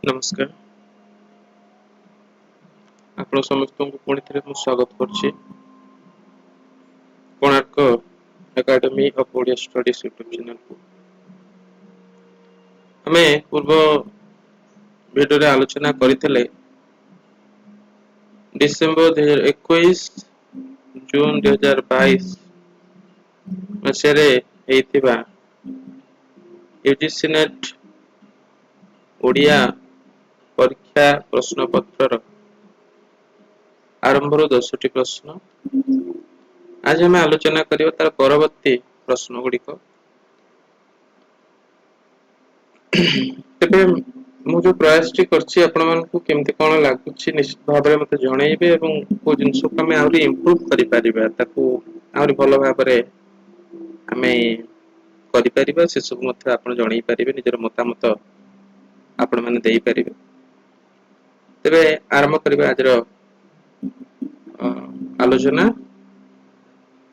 नमस्कार आपण समस्तଙ୍କୁ पुଣି ଥରେ ମୁଁ ସ୍ୱାଗତ କରୁଛି Konark academy of Odia studies YouTube ଚ୍ୟାନେଲକୁ। ଆମେ ପୂର୍ବ ଭିଡିଓରେ ଆଲୋଚନା କରିଥିଲେ ଡିସେମ୍ବର 2021 ଜୁନ 2022 ମସିହାରେ ହେଇଥିବା ୟୁଜିସି ନେଟ୍ ଓଡ଼ିଆ ପରୀକ୍ଷା ପ୍ରଶ୍ନ ପତ୍ରର ଆରମ୍ଭରୁ 10ଟି ପ୍ରଶ୍ନ ଆଜି ଆମେ ଆଲୋଚନା କରିବା ତାର ପରବର୍ତ୍ତୀ ପ୍ରଶ୍ନ ଗୁଡିକ। ତେବେ ମୁଁ ଯୋଉ ପ୍ରୟାସଟି କରିଛି ଆପଣମାନଙ୍କୁ କେମିତି କଣ ଲାଗୁଛି ନିଶ୍ଚିତ ଭାବରେ ମତେ ଜଣେଇବେ ଏବଂ କୋଉ ଜିନିଷକୁ ଆମେ ଆହୁରି ଇମ୍ପ୍ରୁଭ କରିପାରିବା ତାକୁ ଆହୁରି ଭଲ ଭାବରେ ଆମେ କରିପାରିବା ସେ ସବୁ ମଧ୍ୟ ଆପଣ ଜଣେଇ ପାରିବେ ନିଜର ମତାମତ ଆପଣ ମାନେ ଦେଇପାରିବେ। ତେବେ ଆରମ୍ଭ କରିବା ଆଜିର ଆଲୋଚନା।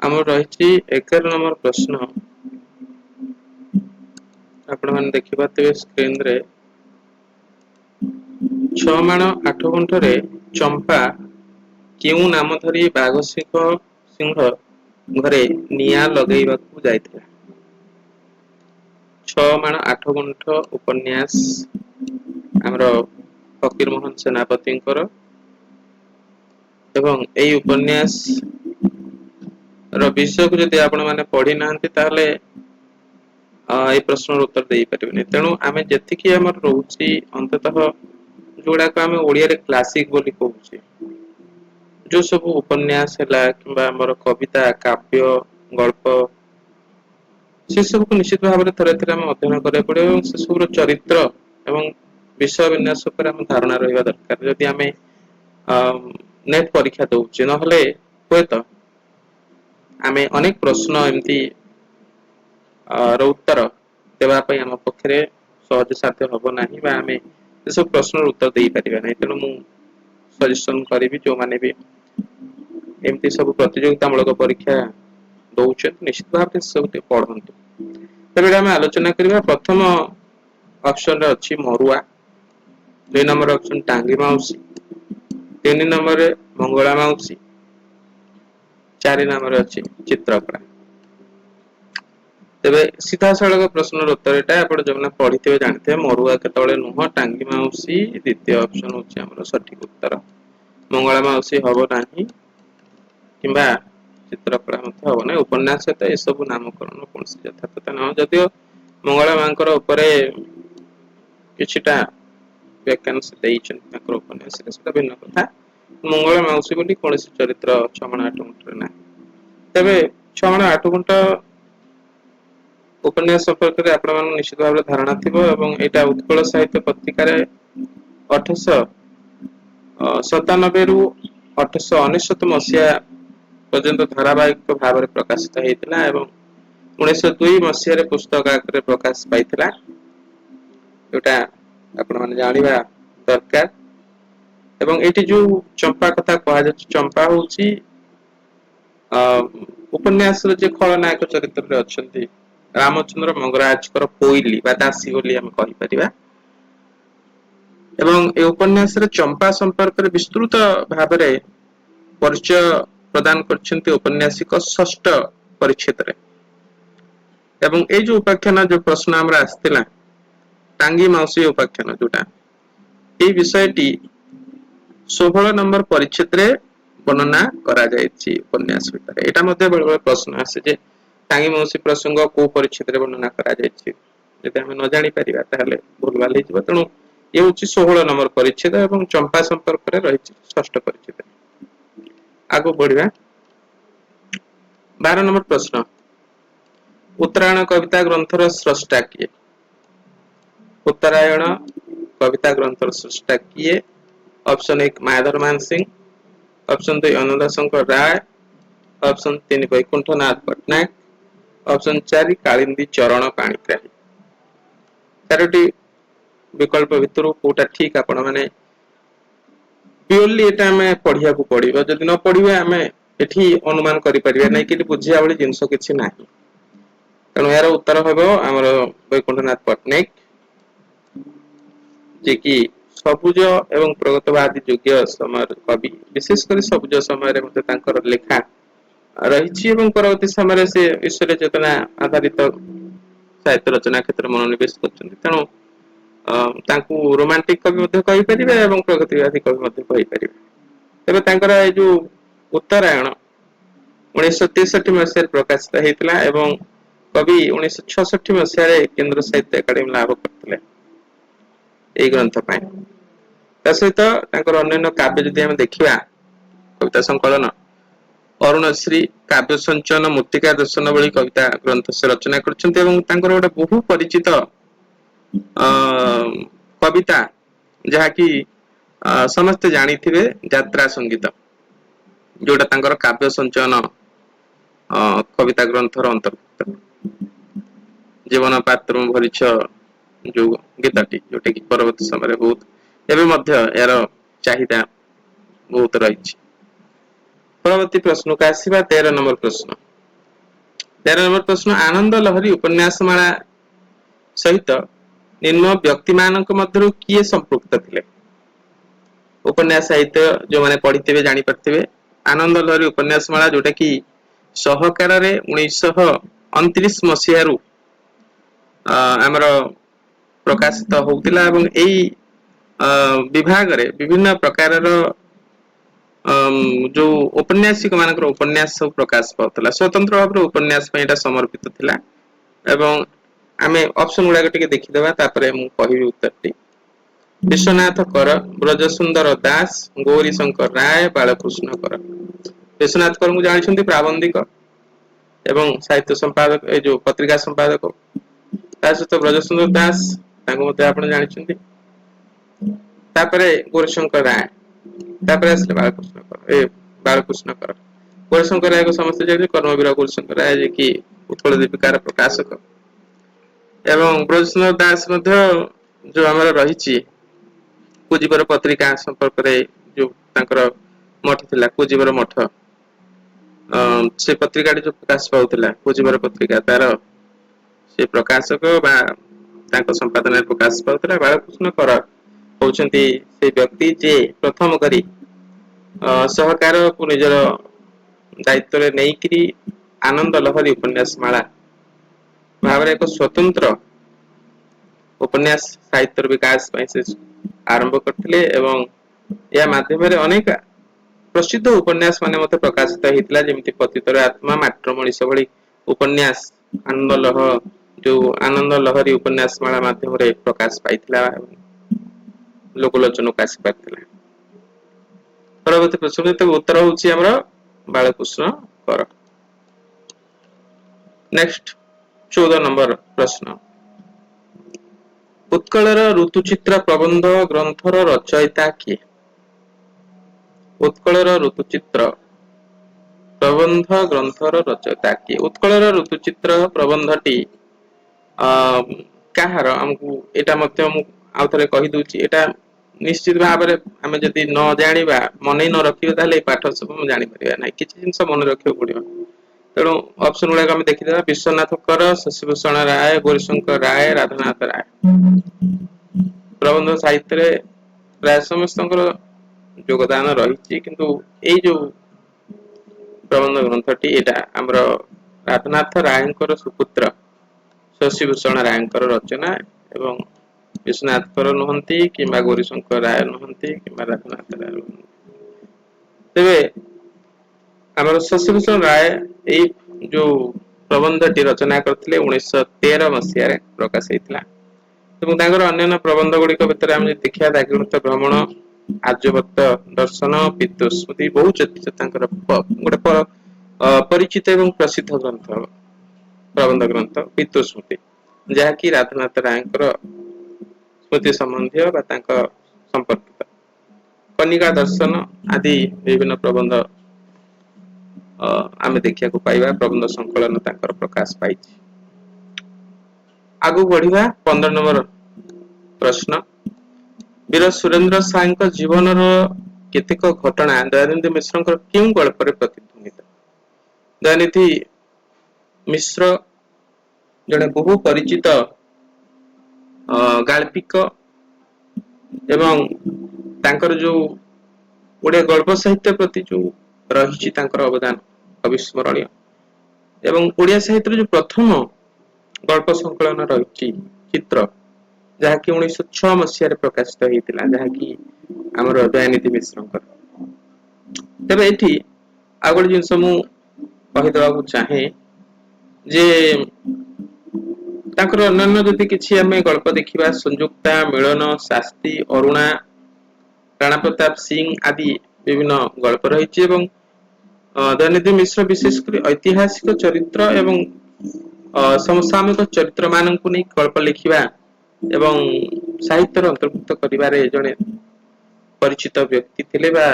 ଆମର ରହିଛି 11 ନମ୍ବର ପ୍ରଶ୍ନ। ଆପଣ ମାନେ ଦେଖିପାରୁଥିବେ ସ୍କ୍ରିନରେ 6 ମାଣ 8 ଗୁଣ୍ଠରେ ଚମ୍ପା କେଉଁ ନାମ ଧରି ବାଘ ସିଂହ ଘରେ ନିଆଁ ଲଗେଇବାକୁ ଯାଇଥିଲା? 6 ମାଣ 8 ଗୁଣ୍ଠ ଉପନ୍ୟାସ ଆମର ଫକୀର ମୋହନ ସେନାପତିଙ୍କର ଏବଂ ଏଇ ଉପନ୍ୟାସ ର ବିଷୟକୁ ଯଦି ଆପଣ ମାନେ ପଢି ନାହାନ୍ତି ତାହେଲେ ଏଇ ପ୍ରଶ୍ନର ଉତ୍ତର ଦେଇପାରିବେନି। ତେଣୁ ଆମେ ଯେତିକି ଆମର ରହୁଛି ଅନ୍ତତଃ ଯୋଉଗୁଡାକ ଆମେ ଓଡିଆରେ କ୍ଲାସିକ ବୋଲି କହୁଛେ ଯୋଉ ସବୁ ଉପନ୍ୟାସ ହେଲା କିମ୍ବା ଆମର କବିତା କାବ୍ୟ ଗଳ୍ପ ସେ ସବୁକୁ ନିଶ୍ଚିତ ଭାବରେ ଥରେ ଥରେ ଆମେ ଅଧ୍ୟୟନ କରିବାକୁ ପଡିବ ଏବଂ ସେ ସବୁର ଚରିତ୍ର ଏବଂ ବିଷୟ ବିନ୍ୟାସ ଉପରେ ଆମ ଧାରଣା ରହିବା ଦରକାର। ଯଦି ଆମେ ନେଟ ପରୀକ୍ଷା ଦଉଛେ ନହେଲେ ହୁଏତ ଆମେ ଅନେକ ପ୍ରଶ୍ନ ଏମିତି ର ଉତ୍ତର ଦେବା ପାଇଁ ଆମ ପକ୍ଷରେ ସହଜ ସାଧ୍ୟ ହବ ନାହିଁ ବା ଆମେ ଏସବୁ ପ୍ରଶ୍ନର ଉତ୍ତର ଦେଇପାରିବା ନାହିଁ। ତେଣୁ ମୁଁ ସଜେସନ କରିବି ଯୋଉମାନେ ବି ଏମିତି ସବୁ ପ୍ରତିଯୋଗିତା ମୂଳକ ପରୀକ୍ଷା ଦଉଛନ୍ତି ନିଶ୍ଚିତ ଭାବରେ ସବୁ ଟିକେ ପଢନ୍ତୁ। ତେବେ ଆମେ ଆଲୋଚନା କରିବା ପ୍ରଥମ ଅପସନରେ ଅଛି ମରୁଆ, 2 ନମ୍ବର ଅପସନ ଟାଙ୍ଗି ମାଉସୀ, 3 ନମ୍ବରରେ ମଙ୍ଗଳା ମାଉସୀ, 4 ନମ୍ବରରେ ଅଛି ଚିତ୍ରକଳା। ତେବେ ସିଧାସଳଖ ପ୍ରଶ୍ନର ଉତ୍ତର ଏଇଟା ଆପଣ ଯୋଉମାନେ ପଢିଥିବେ ଜାଣିଥିବେ ମରୁଆ କେତେବେଳେ ନୁହଁ ଟାଙ୍ଗି ମାଉସୀ ଦ୍ୱିତୀୟ ଅପସନ ହଉଛି ଆମର ସଠିକ ଉତ୍ତର। ମଙ୍ଗଳା ମାଉସୀ ହବ ନାହିଁ କିମ୍ବା ଚିତ୍ରକଳା ମଧ୍ୟ ହବ ନାହିଁ। ଉପନ୍ୟାସ ସହିତ ଏସବୁ ନାମକରଣ କୌଣସି ଯଥାର୍ଥତା ନୁହଁ। ଯଦିଓ ମଙ୍ଗଳା ମାଙ୍କର ଉପରେ କିଛିଟା ବ୍ୟାଖ୍ୟାନ ଦେଇଛନ୍ତି ତାଙ୍କର ଉପନ୍ୟାସରେ ସେଟା ଭିନ୍ନ କଥା। ମଙ୍ଗଳା ମାଉସୀ ବୋଲି କୌଣସି ଚରିତ୍ର 6 ମାଣ 8 ଗୁଣ୍ଠରେ ନାହିଁ। ତେବେ 6 ମାଣ 8 ଗୁଣ୍ଠ ଉପନ୍ୟାସ ସମ୍ପର୍କରେ ଆପଣ ମାନଙ୍କୁ ନିଶ୍ଚିତ ଭାବରେ ଧାରଣା ଥିବ ଏବଂ ଏଇଟା ଉତ୍କଳ ସାହିତ୍ୟ ପତ୍ରିକାରେ 1897 ରୁ 1899 ମସିହା ପର୍ଯ୍ୟନ୍ତ ଧାରାବାହିକ ଭାବରେ ପ୍ରକାଶିତ ହେଇଥିଲା ଏବଂ 1902 ମସିହାରେ ପୁସ୍ତକ ଆକାରରେ ପ୍ରକାଶ ପାଇଥିଲା। ଯୋଉଟା ଆପଣ ମାନେ ଜାଣିବା ଦରକାର। ଏବଂ ଏଇଠି ଯୋଉ ଚମ୍ପା କଥା କୁହାଯାଉଛି ଚମ୍ପା ହଉଛି ଉପନ୍ୟାସର ଯେ ଖଳନାୟକ ଚରିତ୍ରରେ ଅଛନ୍ତି ରାମଚନ୍ଦ୍ର ମଙ୍ଗରାଜଙ୍କର ପୋଇଲି ବା ଦାସୀ ବୋଲି ଆମେ କହିପାରିବା। ଏବଂ ଏ ଉପନ୍ୟାସରେ ଚମ୍ପା ସମ୍ପର୍କରେ ବିସ୍ତୃତ ଭାବରେ ପରିଚୟ ପ୍ରଦାନ କରିଛନ୍ତି ଔପନ୍ୟାସିକ ଷଷ୍ଠ ପରିଚ୍ଛେଦରେ। ଏବଂ ଏଇ ଯୋଉ ଉପାଖ୍ୟାନ ଯୋଉ ପ୍ରଶ୍ନ ଆମର ଆସିଥିଲା ଟାଙ୍ଗି ମାଉସୀ ଉପାଖ୍ୟାନ ଯୋଉଟା ଏଇ ବିଷୟଟି 16 ନମ୍ବର ପରିଚ୍ଛେଦରେ ବର୍ଣ୍ଣନା କରାଯାଇଛି ଉପନ୍ୟାସ ଭିତରେ। ଏଇଟା ମଧ୍ୟ ବେଳେ ବେଳେ ପ୍ରଶ୍ନ ଆସେ ଯେ ଟାଙ୍ଗି ମାଉସୀ ପ୍ରସଙ୍ଗ କୋଉ ପରିଚ୍ଛେଦରେ ବର୍ଣ୍ଣନା କରାଯାଇଛି। ଯଦି ଆମେ ନ ଜାଣି ପାରିବା ତାହେଲେ ଭୁଲ ଭାଲ ହେଇଯିବ। ତେଣୁ ଇଏ ହଉଛି 16 ନମ୍ବର ପରିଚ୍ଛେଦ ଏବଂ ଚମ୍ପା ସମ୍ପର୍କରେ ରହିଛି ଷଷ୍ଠ ପରିଚ୍ଛେଦ। ଆଗକୁ ବଢିବା 12 ନମ୍ବର ପ୍ରଶ୍ନ ଉତ୍ତରାୟଣ କବିତା ଗ୍ରନ୍ଥର ସ୍ରଷ୍ଟା କିଏ? ଉତ୍ତରାୟଣ କବିତା ଗ୍ରନ୍ଥର ସ୍ରଷ୍ଟା କିଏ? ଅପସନ 1 ମାୟାଧର ମାନ ସିଂହ, ଅପସନ 2 ଅନୁରା ଶଙ୍କର ରାୟ, ଅପସନ 3 ବୈକୁଣ୍ଠ ନାଥ ପଟ୍ଟନାୟକ, ଅପସନ 4 କାଳିନ୍ଦୀ ଚରଣ ପାଣିଗ୍ରାହୀ। 4ଟି ବିକଳ୍ପ ଭିତରୁ କୋଉଟା ଠିକ ଆପଣ ମାନେ ପିଓରଲି ଏଟା ଆମେ ପଢିବାକୁ ପଡିବ। ଯଦି ନ ପଢିବା ଆମେ ଏଠି ଅନୁମାନ କରିପାରିବା ନାଇଁ କି ବୁଝିବା ଭଳି ଜିନିଷ କିଛି ନାହିଁ। ତେଣୁ ଏହାର ଉତ୍ତର ହେବ ଆମର ବୈକୁଣ୍ଠ ନାଥ ପଟ୍ଟନାୟକ ଯିଏ କି ସବୁଜ ଏବଂ ପ୍ରଗତବାदी ଯୁଗୀୟ ସମୟର କବି, ବିଶେଷ କରି ସବୁଜ ସମୟରେ ମଧ୍ୟ ତାଙ୍କର ଲେଖା ରହିଛି ଏବଂ ପରବର୍ତ୍ତୀ ସମୟରେ ସେ ଈଶ୍ୱର ଚେତନା ଆଧାରିତ ସାହିତ୍ୟ ରଚନା କ୍ଷେତ୍ରରେ ମନୋନିବେଶ କରିଛନ୍ତି। ତେଣୁ ତାଙ୍କୁ ରୋମାଣ୍ଟିକ କବି ମଧ୍ୟ କହିପାରିବେ ଏବଂ ପ୍ରଗତିବାଦୀ କବି ମଧ୍ୟ କହିପାରିବେ। ତେବେ ତାଙ୍କର ଏଇ ଯୋଉ ଉତ୍ତରାୟଣ 1963 ମସିହାରେ ପ୍ରକାଶିତ ହେଇଥିଲା ଏବଂ କବି 1966 ମସିହାରେ କେନ୍ଦ୍ର ସାହିତ୍ୟ ଏକାଡେମୀ ଲାଭ କରିଥିଲେ ଏଇ ଗ୍ରନ୍ଥ ପାଇଁ। ତା ସହିତ ତାଙ୍କର ଅନ୍ୟାନ୍ୟ କାବ୍ୟ ଯଦି ଆମେ ଦେଖିବା, କବିତା ସଂକଳନ ଅରୁଣଶ୍ରୀ, କାବ୍ୟ ସଞ୍ଚୟନ, ମୃତ୍ତିକା ଦର୍ଶନ ଭଳି କବିତା ଗ୍ରନ୍ଥ ସେ ରଚନା କରିଛନ୍ତି ଏବଂ ତାଙ୍କର ଗୋଟେ ବହୁ ପରିଚିତ କବିତା ଯାହାକି ସମସ୍ତେ ଜାଣିଥିବେ, ଯାତ୍ରା ସଙ୍ଗୀତ, ଯୋଉଟା ତାଙ୍କର କାବ୍ୟ ସଞ୍ଚୟନ କବିତା ଗ୍ରନ୍ଥର ଅନ୍ତର୍ଭୁକ୍ତ। ଜୀବନ ପାତ୍ର ଭରିଛ ଯୋଉ ଗୀତଟି, ଯୋଉଟା କି ପରବର୍ତ୍ତୀ ସମୟରେ ବହୁତ ଏବେ ମଧ୍ୟ ଏହାର ଚାହିଦା ବହୁତ ରହିଛି। ପରବର୍ତ୍ତୀ ପ୍ରଶ୍ନକୁ ଆସିବା, 13 ନମ୍ବର ପ୍ରଶ୍ନ। 13 ନମ୍ବର ପ୍ରଶ୍ନ, ଆନନ୍ଦ ଲହରୀ ଉପନ୍ୟାସ ମାଳା ସହିତ ନିମ୍ନ ବ୍ୟକ୍ତି ମାନଙ୍କ ମଧ୍ୟରୁ କିଏ ସମ୍ପୃକ୍ତ ଥିଲେ? ଉପନ୍ୟାସ ସାହିତ୍ୟ ଯୋଉମାନେ ପଢିଥିବେ ଜାଣିପାରିଥିବେ, ଆନନ୍ଦ ଲହରୀ ଉପନ୍ୟାସ ମାଳା ଯୋଉଟା କି ସହକାରରେ 1929 ମସିହାରୁ ଆମର ପ୍ରକାଶିତ ହଉଥିଲା ଏବଂ ଏଇ ବିଭାଗରେ ବିଭିନ୍ନ ପ୍ରକାରର ଯୋଉ ଔପନ୍ୟାସିକ ମାନଙ୍କର ଉପନ୍ୟାସ ସବୁ ପ୍ରକାଶ ପାଉଥିଲା। ସ୍ୱତନ୍ତ୍ର ଭାବରେ ଉପନ୍ୟାସ ପାଇଁ ଏଟା ସମର୍ପିତ ଥିଲା ଏବଂ ଆମେ ଅପସନ ଗୁଡାକ ଟିକେ ଦେଖିଦେବା, ତାପରେ ମୁଁ କହିବି ଉତ୍ତରଟି। ବିଶ୍ୱନାଥ କର, ବ୍ରଜସୁନ୍ଦର ଦାସ, ଗୌରୀ ଶଙ୍କର ରାୟ, ବାଳକୃଷ୍ଣ କର। ବିଶ୍ୱନାଥ କରଙ୍କୁ ଜାଣିଛନ୍ତି, ପ୍ରାବନ୍ଧିକ ଏବଂ ସାହିତ୍ୟ ସମ୍ପାଦକ, ଏଇ ଯୋଉ ପତ୍ରିକା ସମ୍ପାଦକ। ତା ସହିତ ବ୍ରଜସୁନ୍ଦର ଦାସ, ତାଙ୍କୁ ମଧ୍ୟ ଆପଣ ଜାଣିଛନ୍ତି। ତାପରେ ଗୌରୀଶଙ୍କର ରାୟ, ତାପରେ ଆସିଲେ ବାଳକୃଷ୍ଣ କର। ଗୌରୀଶଙ୍କର ରାୟକୁ ସମସ୍ତେ ଜାଣିବେ, କର୍ମବୀର ଗୌରୀଶଙ୍କର ରାୟ ଯିଏକି ଉତ୍କଳ ଦୀପିକାର ପ୍ରକାଶକ। ଏବଂ ବ୍ରଜସୁନ୍ଦର ଦାସ ମଧ୍ୟ ଯୋଉ ଆମର ରହିଛି କୁଜିବର ପତ୍ରିକା ସମ୍ପର୍କରେ, ଯୋଉ ତାଙ୍କର ମଠ ଥିଲା କୁଜିବର ମଠ, ସେ ପତ୍ରିକାଟି ଯୋଉ ପ୍ରକାଶ ପାଉଥିଲା କୁଜିବର ପତ୍ରିକା, ତାର ସେ ପ୍ରକାଶକ ବା ତାଙ୍କ ସମ୍ପାଦନାରେ ପ୍ରକାଶ ପାଉଥିଲା। ବାଳକୃଷ୍ଣ କର ହଉଛନ୍ତି ସେ ବ୍ୟକ୍ତି ଯିଏ ପ୍ରଥମ କରି ସହକାରକୁ ନିଜର ଦାୟିତ୍ୱରେ ନେଇକରି ଆନନ୍ଦ ଲହରୀ ଉପନ୍ୟାସ ମାଳା ଭାବରେ ଏକ ସ୍ୱତନ୍ତ୍ର ଉପନ୍ୟାସ ସାହିତ୍ୟର ବିକାଶ ପାଇଁ ସେ ଆରମ୍ଭ କରିଥିଲେ ଏବଂ ଏହା ମାଧ୍ୟମରେ ଅନେକ ପ୍ରସିଦ୍ଧ ଉପନ୍ୟାସ ମାନେ ମଧ୍ୟ ପ୍ରକାଶିତ ହେଇଥିଲା, ଯେମିତି ପତିତର ଆତ୍ମା, ମାଟ୍ର ମଣିଷ ଭଳି ଉପନ୍ୟାସ ଆନନ୍ଦ ଲହରୀ ଉପନ୍ୟାସ ମାଳା ମାଧ୍ୟମରେ ପ୍ରକାଶ ପାଇଥିଲା, ଲୋକଲୋଚନକୁ ଆସି ପାରିଥିଲା। ପରବର୍ତ୍ତୀ ପ୍ରଶ୍ନ, ଉତ୍ତର ହଉଛି ଆମର ବାଳକୃଷ୍ଣ କର। ନେକ୍ସଟ 14 ନମ୍ବର ପ୍ରଶ୍ନ। ଉତ୍କଳର ଋତୁଚିତ୍ର ପ୍ରବନ୍ଧ ଗ୍ରନ୍ଥର ରଚୟିତା କିଏ? ଉତ୍କଳର ଋତୁଚିତ୍ର ପ୍ରବନ୍ଧ ଗ୍ରନ୍ଥର ରଚୟିତା କିଏ? ଉତ୍କଳର ଋତୁଚିତ୍ର ପ୍ରବନ୍ଧଟି କାହାର, ଆମକୁ ଏଇଟା ମଧ୍ୟ ମୁଁ ଆଉ ଥରେ କହିଦଉଛି। ଏଇଟା ନିଶ୍ଚିତ ଭାବରେ ଆମେ ଯଦି ନ ଜାଣିବା, ମନେ ନ ରଖିବା, ତାହେଲେ ଏଇ ପାଠ ସବୁ ମୁଁ ଜାଣିପାରିବା ନାହିଁ। କିଛି ଜିନିଷ ମନେ ରଖିବାକୁ ପଡିବ। ତେଣୁ ଅପସନ ଗୁଡାକ ଆମେ ଦେଖିଦେବା। ବିଶ୍ୱନାଥ କର, ଶଶିଭୂଷଣ ରାୟ, ଗୌରୀଶଙ୍କର ରାୟ, ରାଧାନାଥ ରାୟ। ପ୍ରବନ୍ଧ ସାହିତ୍ୟରେ ପ୍ରାୟ ସମସ୍ତଙ୍କର ଯୋଗଦାନ ରହିଛି, କିନ୍ତୁ ଏଇ ଯୋଉ ପ୍ରବନ୍ଧ ଗ୍ରନ୍ଥଟି, ଏଇଟା ଆମର ରାଧାନାଥ ରାୟଙ୍କର ସୁପୁତ୍ର ଶଶିଭୂଷଣ ରାୟଙ୍କର ରଚନା ଏବଂ ବିଶ୍ୱନାଥଙ୍କର ନୁହନ୍ତି କିମ୍ବା ଗୌରୀଶଙ୍କର ରାୟ ନୁହନ୍ତି କିମ୍ବା ରାଧାନାଥ ରାୟ ନୁହନ୍ତି। ତେବେ ଆମର ଶଶିଭୂଷଣ ରାୟ ଏଇ ଯୋଉ ପ୍ରବନ୍ଧଟି ରଚନା କରିଥିଲେ 1913 ମସିହାରେ ପ୍ରକାଶ ହେଇଥିଲା ଏବଂ ତାଙ୍କର ଅନ୍ୟାନ୍ୟ ପ୍ରବନ୍ଧ ଗୁଡିକ ଭିତରେ ଆମେ ଯଦି ଦେଖିବା, ଦାକ୍ଷିଣାତ୍ୟ ଭ୍ରମଣ, ଆର୍ଯ୍ୟବତ୍ତ ଦର୍ଶନ, ବିଦ୍ୱସ୍ମୃତି, ବହୁ ତାଙ୍କର ଗୋଟେ ପରିଚିତ ଏବଂ ପ୍ରସିଦ୍ଧ ଗ୍ରନ୍ଥ, ପ୍ରବନ୍ଧ ଗ୍ରନ୍ଥ ବିଦ୍ୱସ୍ମୃତି, ଯାହାକି ରାଧାନାଥ ରାୟଙ୍କର ସ୍ମୃତି ସମ୍ବନ୍ଧୀୟ ବା ତାଙ୍କ ସମ୍ପର୍କିତ। କନିକା ଦର୍ଶନ ଆଦି ବିଭିନ୍ନ ପ୍ରବନ୍ଧ ଆମେ ଦେଖିବାକୁ ପାଇବା। ପ୍ରବନ୍ଧ ସଂକଳନ ତାଙ୍କର ପ୍ରକାଶ ପାଇଛି। ଆଗକୁ ବଢିବା, 15 ନମ୍ବର ପ୍ରଶ୍ନ। ବୀର ସୁରେନ୍ଦ୍ର ସାଏଙ୍କ ଜୀବନର କେତେକ ଘଟଣା ଦୟାନିଧି ମିଶ୍ରଙ୍କର କେଉଁ ଗଳ୍ପରେ ପ୍ରତିଧ୍ୱନିତ? ଦୟାନିଧି ମିଶ୍ର ଜଣେ ବହୁ ପରିଚିତ ଗାଳ୍ପିକ ଏବଂ ତାଙ୍କର ଯୋଉ ओडिया गल्प साहित्य प्रति जो रही अवदान अविस्मरणीय एवं ओडिया साहित्य जो प्रथम गल्प संकलन रही चित्र जहाँकि 1906 मसीह प्रकाशित होता जहाँकि आमर दयानिधि मिश्र तेरे ये आ गए जिनस मुदेक चाहे जे ताकर अन्य जदि किसी आम गल्प देखा संयुक्ता मिलन शास्त्री अरुणा राणा प्रताप सिंह आदि विभिन्न गल्प रही दयानिधि मिश्र विशेषकर ऐतिहासिक चरित्र एवं समसामयिक चरित्र मानक नहीं गल्प लिखा एवं साहित्य अंतर्भुक्त करिवारे जड़े परिचित व्यक्ति थिले बा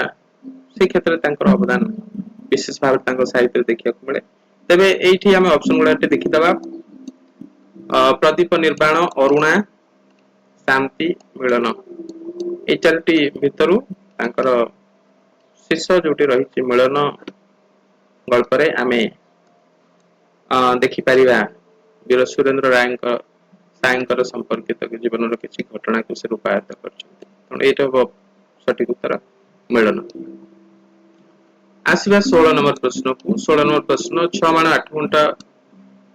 से क्षेत्र में अवदान विशेष भाव साहित्य देखा मिले तेरे ये आम ऑप्शन गुड़ा देखीदबा प्रदीप निर्वाण अरुणा शांति मिलन ये चारोटी भितर शेष जो रही मिलन गल्परे आमे देखिपर वीर सुरेंद्र राय सायकर संपर्कित जीवन किसी घटना को से रूपायत कर सठिक उत्तर मिलन आसवा 16 नंबर प्रश्न को 16 नंबर प्रश्न 6 माण 8 घंटा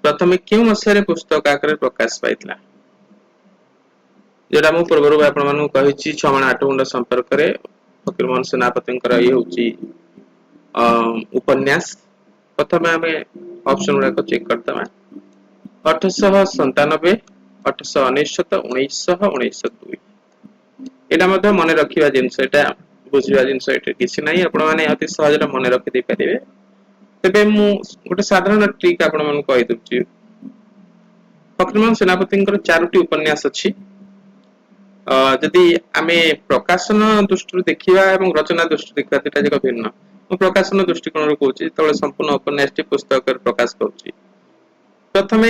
प्रथम क्यों मसीह पुस्तक आकार प्रकाश पाई जोटा मुझे पूर्व आपको 6 माण 8 घंटा संपर्क में फकीरमोहन सेनापति ये हूँ उपन्यास प्रथम आम ऑप्शन गुड़ाक चेक करदे 1897 1899 1902 यहाँ मन रखा जिनस बुझा जिनस किसी ना अति सहज मन रखी पारे तेरे गोटे साधारण ट्रिक आपदे फकीरमोहन सेनापति 4टी उपन्यास अच्छी जदि आम प्रकाशन दृष्टि देखा रचना दृष्टि देखा दुटा जाक भिन्न प्रकाशन दृष्टिकोण कौन संपूर्ण उपन्यास पुस्तक प्रकाश कर प्रथम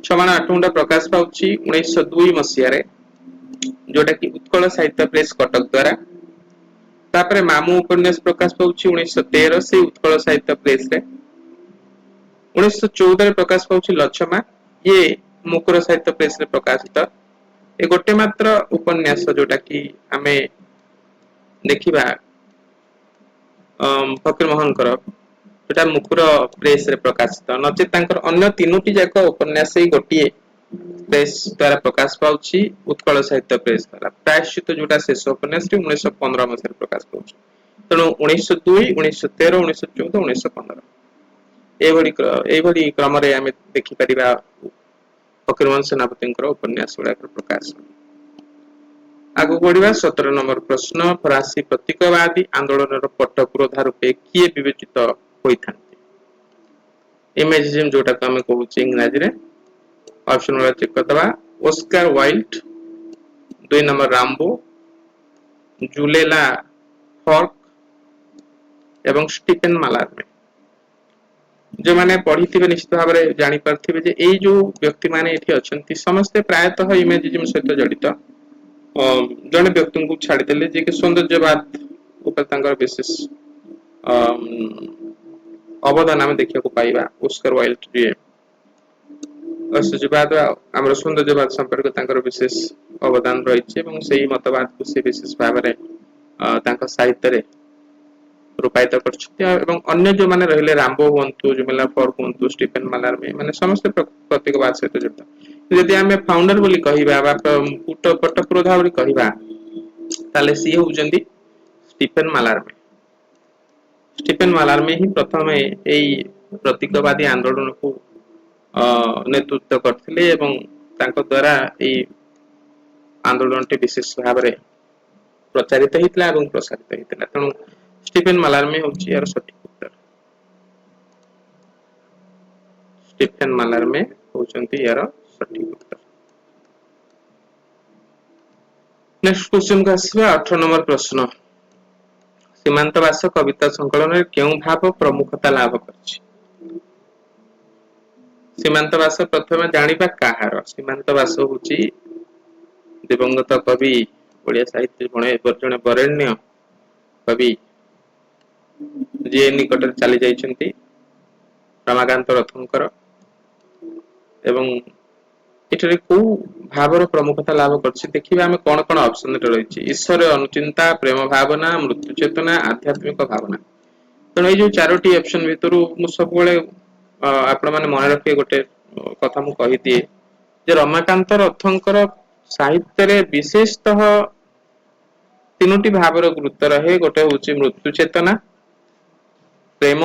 6 माण 8 घंटा प्रकाश पाँच 1902 मसीह जोटा कि उत्कल साहित्य प्रेस कटक द्वारा तापर मामू उपन्यास प्रकाश पाँच 1913 से उत्कल साहित्य प्रेस 1914 प्रकाश पाँच लछमा ये मुकुर साहित्य प्रेस रे प्रकाशित ए गोटे मात्र उपन्यास जोटा कि आम देखा फकीर मोहन जोटा मुकुर प्रेस रे प्रकाशित नचेत अन्य 3टी जाक उपन्यास गोटे प्रेस द्वारा प्रकाश पाँच उत्कल साहित्य प्रेस द्वारा प्रायश्चित जोटा शेष उपन्यास 1915 मसीह प्रकाश पाँच तेणु 1902 1913 1914 1915 क्रम देखिपर फकीरमोहन सेनापति उपन्यास गुड़ा प्रकाश आगु बढ़ा 17 नंबर प्रश्न फरासी प्रतीकवादी आंदोलन पटपुरोधा रूपे किए विवेचित होता इमेजिज्म जोटा को आम कहूँ इंग्राजी ऑप्शन वाला चेक करदे ओस्कार वाइल्ड 2 नंबर राम्बो जुलेला फॉर्क एवं स्टीफेन मालार्मे जो मैंने पढ़ी थे निश्चित भाव में जापारे ये जो व्यक्ति मैंने अच्छा समस्ते प्रायतः इमेजिज्म सहित जड़ित जड़े व्यक्ति को छाड़देले जी सौंदर्यवाद विशेष अवदान आम देखा पाइबा ओस्कार वाइल्ड ऐश्वर्यवाद आम सौंदर्यवाद संपर्क विशेष अवदान रही मतवाद को सी विशेष भाव में साहित्य रूपायित कर जो मैंने रहिले राम्बो हूँ जुमेला फॉर्क हूँ स्टीफेन मालार्मे मैंने समस्त प्रतीकवाद सहित जड़ित जदि आम फाउंडर बोली कहवा पटपुरोधा बोली कहवा ताले सी होउचंदी स्टीफेन मालार्मे ही प्रथम यही प्रतीकवादी आंदोलन को नेतृत्व करथिले एवं द्वारा यही आंदोलन टी विशेष भाव में प्रचारित होता है प्रसारित होता तेणु स्टीफेन मालार्मे होची यार सठिक उत्तर स्टीफेन मालार्मे होचंती यार सठिक उत्तर नेक्स्ट क्वेश्चन को आसीबा 18 नंबर प्रश्न सीमांतवास कविता संकलन में क्यों भाव प्रमुखता लाभ करछि सीमांतवास प्रथम जानिबा काहार सीमांतवास होची दिवंगत कवि ओडिया साहित्य जड़े बरेण्य कवि जी निकट चली जाइछंती रमाकांत रथंकर एवं ଏଠାରେ କୋଉ ଭାବର ପ୍ରମୁଖତା ଲାଭ କରିଛି ଦେଖିବା ଆମେ କଣ କଣ ଅପସନ ରେ ରହିଛି। ଈଶ୍ୱର ଅନୁଚିନ୍ତା, ପ୍ରେମ ଭାବନା, ମୃତ୍ୟୁ ଚେତନା, ଆଧ୍ୟାତ୍ମିକ ଭାବନା। ତେଣୁ ଏଇ ଯୋଉ ଚାରୋଟି ଅପସନ ଭିତରୁ ମୁଁ ସବୁବେଳେ ଆପଣ ମାନେ ମନେ ରଖିବେ ଗୋଟେ କଥା ମୁଁ କହିଦିଏ ଯେ ରମାକାନ୍ତ ରଥଙ୍କର ସାହିତ୍ୟରେ ବିଶେଷତଃ ତିନୋଟି ଭାବର ଗୁରୁତ୍ୱ ରହେ। ଗୋଟେ ହଉଛି ମୃତ୍ୟୁ ଚେତନା, ପ୍ରେମ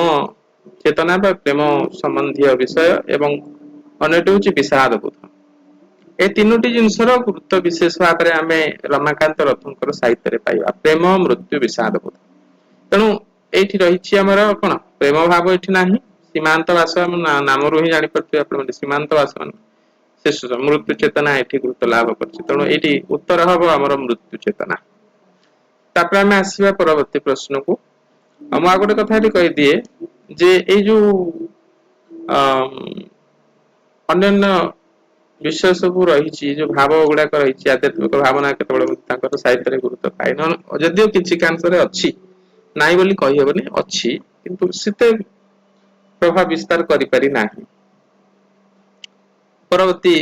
ଚେତନା ବା ପ୍ରେମ ସମ୍ବନ୍ଧୀୟ ବିଷୟ ଏବଂ ଅନ୍ୟଟି ହଉଛି ବିଷାଦ ବୋଧ। ଏ ତିନୋଟି ଜିନିଷର ଗୁରୁତ୍ୱ ବିଶେଷ ଭାବରେ ଆମେ ରମାକାନ୍ତ ରଥଙ୍କର ସାହିତ୍ୟରେ ପାଇବା। ପ୍ରେମ, ମୃତ୍ୟୁ, ବିଷାଦ ବୋଧ। ତେଣୁ ଏଇଠି ରହିଛି ଆମର କଣ ପ୍ରେମ ଭାବ ଏଠି ନାହିଁ। ସୀମାନ୍ତ ବାସ ଆମ ନାମରୁ ହିଁ ଜାଣିପାରୁଥିବେ ଆପଣ ସୀମାନ୍ତ ବାସ ମାନେ ଶେଷ ମୃତ୍ୟୁ ଚେତନା ଏଠି ଗୁରୁତ୍ୱ ଲାଭ କରିଛି। ତେଣୁ ଏଇଠି ଉତ୍ତର ହବ ଆମର ମୃତ୍ୟୁ ଚେତନା। ତାପରେ ଆମେ ଆସିବା ପରବର୍ତ୍ତୀ ପ୍ରଶ୍ନକୁ। ଆଉ ମୁଁ ଆଉ ଗୋଟେ କଥା ଏଠି କହିଦିଏ ଯେ ଏଇ ଯୋଉ ଅ ଅନ୍ୟାନ୍ୟ ବିଷୟ ସବୁ ରହିଛି ଯୋଉ ଭାବ ଗୁଡାକ ରହିଛି ଆଧ୍ୟାତ୍ମିକ ଭାବନା କେତେବେଳେ ତାଙ୍କର ସାହିତ୍ୟରେ ଗୁରୁତ୍ୱ ପାଏ ନ ଯଦିଓ କିଛି କାଂଶରେ ଅଛି। ନାଇଁ ବୋଲି କହିହେବନି ଅଛି କିନ୍ତୁ ସେତେ ପ୍ରଭାବ ବିସ୍ତାର କରିପାରି ନାହିଁ। ପରବର୍ତ୍ତୀ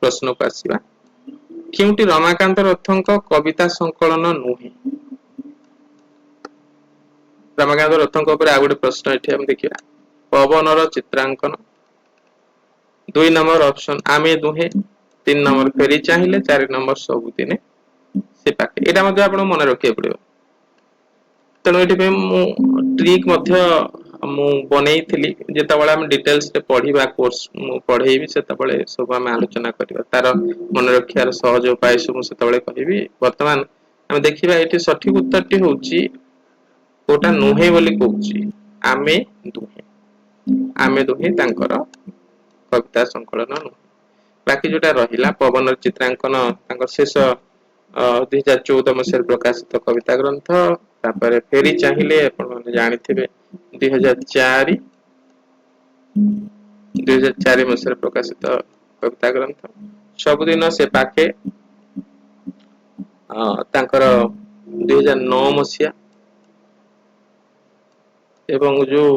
ପ୍ରଶ୍ନକୁ ଆସିବା। କେଉଁଠି ରମାକାନ୍ତ ରଥଙ୍କ କବିତା ସଂକଳନ ନୁହେଁ? ରମାକାନ୍ତ ରଥଙ୍କ ଉପରେ ଆଉ ଗୋଟେ ପ୍ରଶ୍ନ ଏଠି ଆମେ ଦେଖିବା। ପବନର ଚିତ୍ରାଙ୍କନ, 2 ନମ୍ବର ଅପସନ ଆମେ ଦୁହେଁ, 3 ନମ୍ବର ଫେରି ଚାହିଁଲେ, 4 ନମ୍ବର ସବୁଦିନେ ସେ ପାଖେ। ଏଇଟା ମଧ୍ୟ ଆପଣଙ୍କୁ ମନେ ରଖିବାକୁ ପଡିବ। ତେଣୁ ଏଥିପାଇଁ ମୁଁ ଟ୍ରିକ ମଧ୍ୟ ମୁଁ ବନେଇଥିଲି ଯେତେବେଳେ ଆମେ ଡିଟେଲସରେ ପଢିବା କୋର୍ସ ମୁଁ ପଢେଇବି ସେତେବେଳେ ସବୁ ଆମେ ଆଲୋଚନା କରିବା ତାର ମନେ ରଖିବାର ସହଜ ଉପାୟ ସବୁ ମୁଁ ସେତେବେଳେ କହିବି। ବର୍ତ୍ତମାନ ଆମେ ଦେଖିବା ଏଠି ସଠିକ ଉତ୍ତରଟି ହଉଛି କୋଉଟା ନୁହେଁ ବୋଲି କହୁଛି ଆମେ ଦୁହେଁ। ଆମେ ଦୁହେଁ ତାଙ୍କର କବିତା ସଂକଳନ ନୁହେଁ। ବାକି ଯୋଉଟା ରହିଲା ପବନର ଚିତ୍ରାଙ୍କନ ତାଙ୍କର ଶେଷ 2014 ମସିହାରେ ପ୍ରକାଶିତ କବିତା ଗ୍ରନ୍ଥ। ତାପରେ ଫେରି ଚାହିଁଲେ ଆପଣ ମାନେ ଜାଣିଥିବେ 2004 ମସିହାରେ ପ୍ରକାଶିତ କବିତା ଗ୍ରନ୍ଥ। ସବୁଦିନ ସେ ପାଖେ ତାଙ୍କର 2009 ମସିହା ଏବଂ ଯୋଉ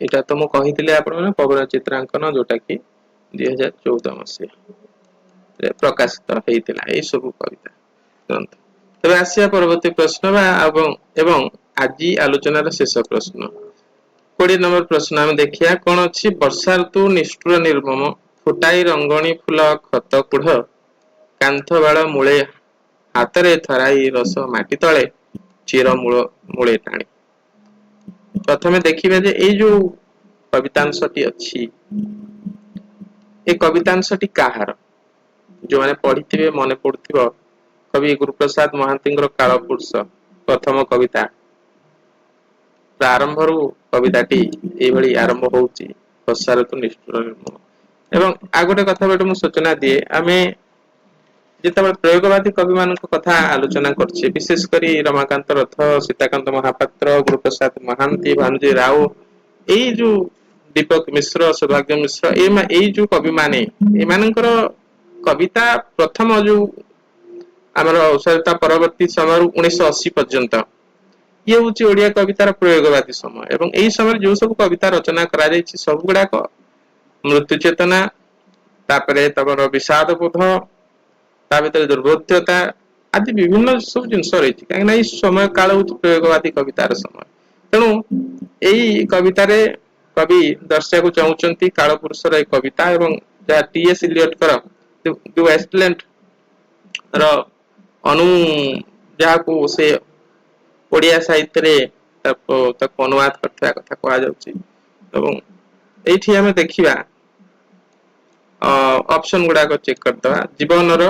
ଏଇଟା ତ ମୁଁ କହିଥିଲି ଆପଣ ପବନ ଚିତ୍ରାଙ୍କନ ଯୋଉଟା କି 2014 ମସିହା ପ୍ରକାଶିତ ହେଇଥିଲା ଏଇ ସବୁ କବିତା ଗ୍ରନ୍ଥ। ତେବେ ଆସିବା ପରବର୍ତ୍ତୀ ପ୍ରଶ୍ନ ବା ଏବଂ ଆଜି ଆଲୋଚନାର ଶେଷ ପ୍ରଶ୍ନ। 20 ନମ୍ବର ପ୍ରଶ୍ନ ଆମେ ଦେଖିବା କଣ ଅଛି ବର୍ଷା ଋତୁ ନିଷ୍ଠୁର ନିର୍ମମ ଫୁଟାଇ ରଙ୍ଗଣୀ ଫୁଲ ଖତ କୁଢ କାନ୍ଥ ବାଳ ମୂଳେ ହାତରେ ଥରାଇ ରସ ମାଟି ତଳେ ଚେର ମୂଳେ ଟାଣି। ପ୍ରଥମେ ଦେଖିବେ ଯେ ଏଇ ଯୋଉ କବିତାଂଶଟି ଅଛି ଏ କବିତାଂଶଟି କାହାର? ଯୋଉମାନେ ପଢିଥିବେ ମନେ ପଡୁଥିବ କବି ଗୁରୁପ୍ରସାଦ ମହାନ୍ତିଙ୍କର କାଳପୁରୁଷ ପ୍ରଥମ କବିତା। ଆରମ୍ଭରୁ କବିତାଟି ଏଇଭଳି ଆରମ୍ଭ ହଉଛି ବର୍ଷା ଋତୁ ନିଷ୍ଠୁର ନିର୍ମମ। ଏବଂ ଆଉ ଗୋଟେ କଥା ମୁଁ ସୂଚନା ଦିଏ ଆମେ ଯେତେବେଳେ ପ୍ରୟୋଗବାଦୀ କବି ମାନଙ୍କ କଥା ଆଲୋଚନା କରୁଛେ ବିଶେଷ କରି ରମାକାନ୍ତ ରଥ, ସୀତାକାନ୍ତ ମହାପାତ୍ର, ଗୁରୁପ୍ରସାଦ ମହାନ୍ତି, ଭାନଜୀ ରାଉତ ଏଇ ଯୋଉ ଦୀପକ ମିଶ୍ର, ସୌଭାଗ୍ୟ ମିଶ୍ର ଏଇ ଯୋଉ କବି ମାନେ ଏମାନଙ୍କର କବିତା ପ୍ରଥମ ଯୋଉ ଆମର ସ୍ୱାଧୀନତା ପରବର୍ତ୍ତୀ ସମୟରୁ 1980 ପର୍ଯ୍ୟନ୍ତ ଇଏ ହଉଛି ଓଡିଆ କବିତାର ପ୍ରୟୋଗବାଦୀ ସମୟ ଏବଂ ଏଇ ସମୟରେ ଯୋଉ ସବୁ କବିତା ରଚନା କରାଯାଇଛି ସବୁ ଗୁଡାକ ମୃତ୍ୟୁ ଚେତନା ତାପରେ ତମର ବିଷାଦ ବୋଧ ତା ଭିତରେ ଦୁର୍ବୃତ୍ୟତା ଆଦି ବିଭିନ୍ନ ସବୁ ଜିନିଷ ରହିଛି କାହିଁକିନା ଏଇ ସମୟ କାଳ ହଉଛି ପ୍ରୟୋଗବାଦୀ କବିତାର ସମୟ। ତେଣୁ ଏଇ କବିତାରେ କବି ଦର୍ଶିବାକୁ ଚାହୁଁଛନ୍ତି କାଳ ପୁରୁଷର ଏଇ କବିତା ଏବଂ ଯାହା ଟି.ଏସ୍. ଇଲିୟଟଙ୍କର ର ଅନୁ ଯାହାକୁ ସେ ଓଡିଆ ସାହିତ୍ୟରେ ତାକୁ ଅନୁବାଦ କରିଥିବା କଥା କୁହାଯାଉଛି ଏବଂ ଏଇଠି ଆମେ ଦେଖିବା ଅପସନ ଗୁଡାକ ଚେକ୍ କରିଦବା ଜୀବନର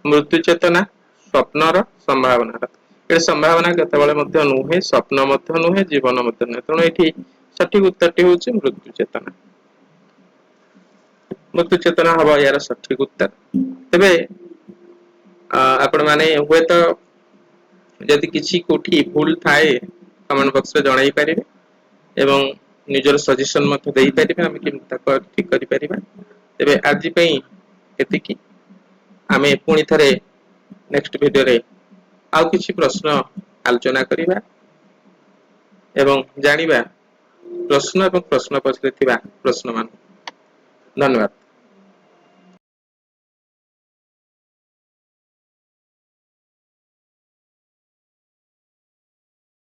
ମୃତ୍ୟୁ ଚେତନା ସ୍ୱପ୍ନର ସମ୍ଭାବନାର। ଏ ସମ୍ଭାବନା କେତେବେଳେ ମଧ୍ୟ ନୁହେଁ ସ୍ୱପ୍ନ ମଧ୍ୟ ନୁହେଁ ଜୀବନ ମଧ୍ୟ ନୁହେଁ ତେଣୁ ଏଠି ସଠିକ ଉତ୍ତରଟି ହଉଛି ମୃତ୍ୟୁ ଚେତନା। ମୃତ୍ୟୁ ଚେତନା ହବ ଏହାର ସଠିକ ଉତ୍ତର। ତେବେ ଆପଣ ମାନେ ହୁଏତ ଯଦି କିଛି କୋଉଠି ଭୁଲ ଥାଏ କମେଣ୍ଟ ବକ୍ସରେ ଜଣାଇ ପାରିବେ ଏବଂ ନିଜର ସଜେସନ ମଧ୍ୟ ଦେଇପାରିବେ ଆମେ କେମିତି ତାକୁ ଠିକ କରିପାରିବା। ତେବେ ଆଜି ପାଇଁ ଏତିକି ଆମେ ପୁଣି ଥରେ ନେକ୍ସଟ ଭିଡିଓରେ ଆଉ କିଛି ପ୍ରଶ୍ନ ଆଲୋଚନା କରିବା ଏବଂ ଜାଣିବା ପ୍ରଶ୍ନ ଏବଂ ପ୍ରଶ୍ନ ପଛରେ ଥିବା ପ୍ରଶ୍ନ ମାନ ଧନ୍ୟବାଦ।